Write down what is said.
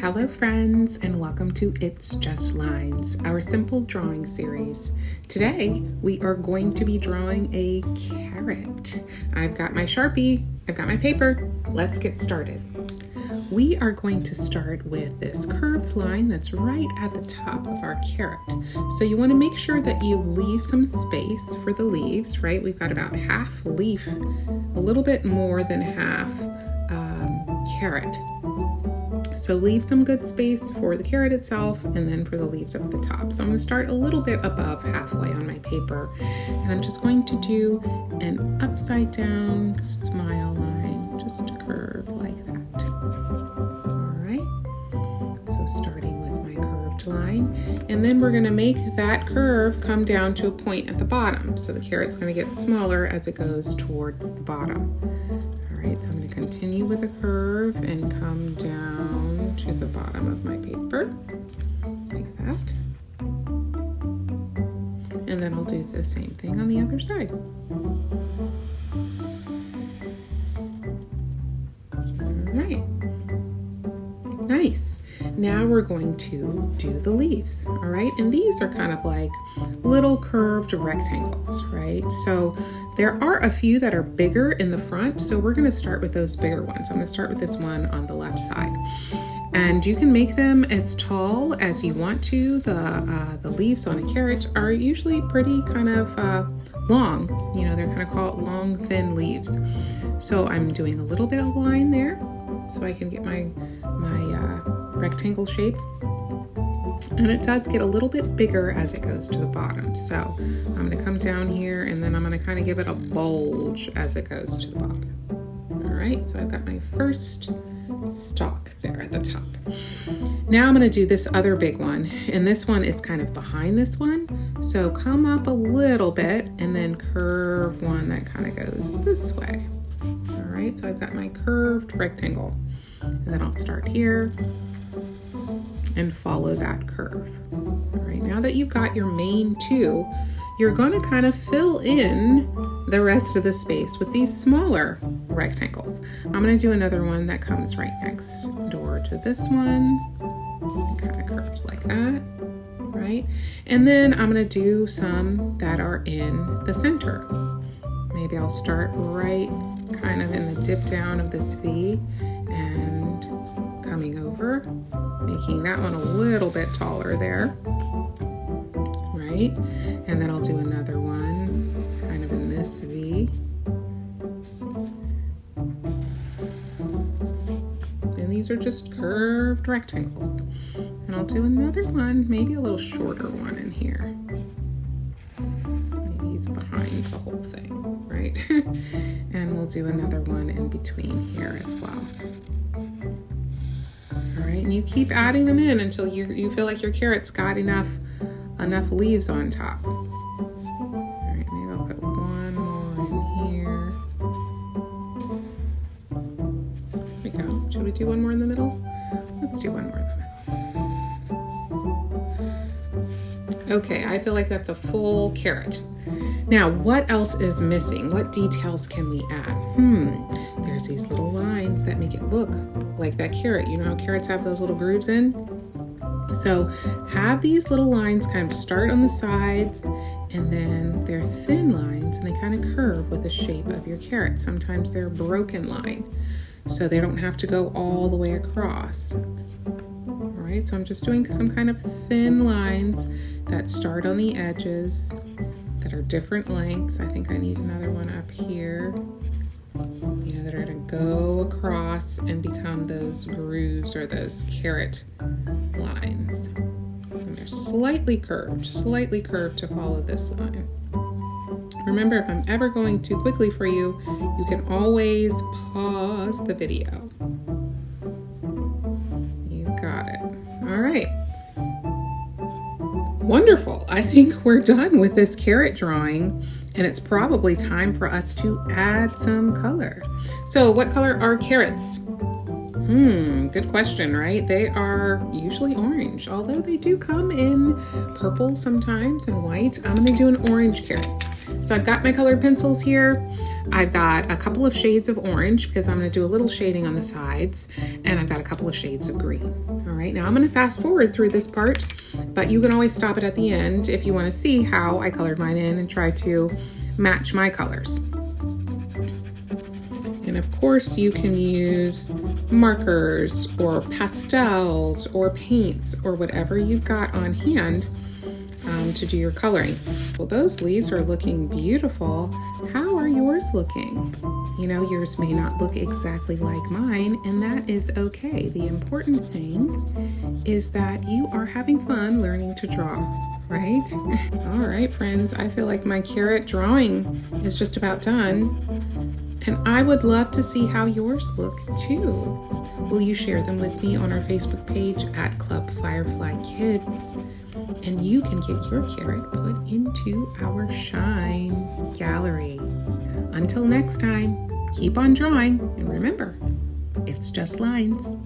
Hello friends, and welcome to It's Just Lines, our simple drawing series. Today we are going to be drawing a carrot. I've got my Sharpie, I've got my paper. Let's get started. We are going to start with this curved line that's right at the top of our carrot. So you want to make sure that you leave some space for the leaves, right? We've got about half leaf, a little bit more than half carrot. So leave some good space for the carrot itself and then for the leaves up at the top. So I'm going to start a little bit above halfway on my paper, and I'm just going to do an upside down smile line, just a curve like that. All right, so starting with my curved line, and then we're going to make that curve come down to a point at the bottom. So the carrot's going to get smaller as it goes towards the bottom. Alright, so I'm going to continue with a curve and come down to the bottom of my paper, like that. And then I'll do the same thing on the other side. Alright, nice. Now we're going to do the leaves, alright? And these are kind of like little curved rectangles, right? So there are a few that are bigger in the front, so we're going to start with those bigger ones. I'm going to start with this one on the left side. And you can make them as tall as you want to. The leaves on a carrot are usually pretty kind of long. You know, they're kind of called long, thin leaves. So I'm doing a little bit of line there so I can get my rectangle shape. And it does get a little bit bigger as it goes to the bottom. So I'm going to come down here and then I'm going to kind of give it a bulge as it goes to the bottom. All right, so I've got my first stalk there at the top. Now I'm going to do this other big one, and this one is kind of behind this one. So come up a little bit and then curve one that kind of goes this way. All right, so I've got my curved rectangle, and then I'll start here and follow that curve. All right, now that you've got your main two, you're going to kind of fill in the rest of the space with these smaller rectangles. I'm going to do another one that comes right next door to this one. It kind of curves like that, right? And then I'm going to do some that are in the center. Maybe I'll start right kind of in the dip down of this V and coming over, making that one a little bit taller there, right? And then I'll do another one kind of in this V. And these are just curved rectangles. And I'll do another one, maybe a little shorter one in here. Maybe he's behind the whole thing, right? And we'll do another one in between here as well. All right, and you keep adding them in until you feel like your carrot's got enough leaves on top. All right, maybe I'll put one more in here. There we go. Should we do one more in the middle? Let's do one more in the middle. Okay, I feel like that's a full carrot. Now, what else is missing? What details can we add? There's these little lines that make it look like that carrot. You know how carrots have those little grooves in? So have these little lines kind of start on the sides, and then they're thin lines and they kind of curve with the shape of your carrot. Sometimes they're a broken line, so they don't have to go all the way across. All right, so I'm just doing some kind of thin lines that start on the edges that are different lengths. I think I need another one up here, you know, that are going to go across and become those grooves or those carrot lines. And they're slightly curved to follow this line. Remember, if I'm ever going too quickly for you, you can always pause the video. You got it. All right. Wonderful. I think we're done with this carrot drawing, and it's probably time for us to add some color. So what color are carrots? Good question, right? They are usually orange, although they do come in purple sometimes and white. I'm going to do an orange carrot. So I've got my colored pencils here. I've got a couple of shades of orange because I'm going to do a little shading on the sides, and I've got a couple of shades of green. All right, now I'm going to fast forward through this part, but you can always stop it at the end if you want to see how I colored mine in and try to match my colors. And of course you can use markers or pastels or paints or whatever you've got on hand to do your coloring. Well, those leaves are looking beautiful. How are yours looking? You know, yours may not look exactly like mine, and that is okay. The important thing is that you are having fun learning to draw, right? All right, friends, I feel like my carrot drawing is just about done. And I would love to see how yours look too. Will you share them with me on our Facebook page at Club Firefly Kids? And you can get your carrot put into our Shine Gallery. Until next time, keep on drawing, and remember, it's just lines.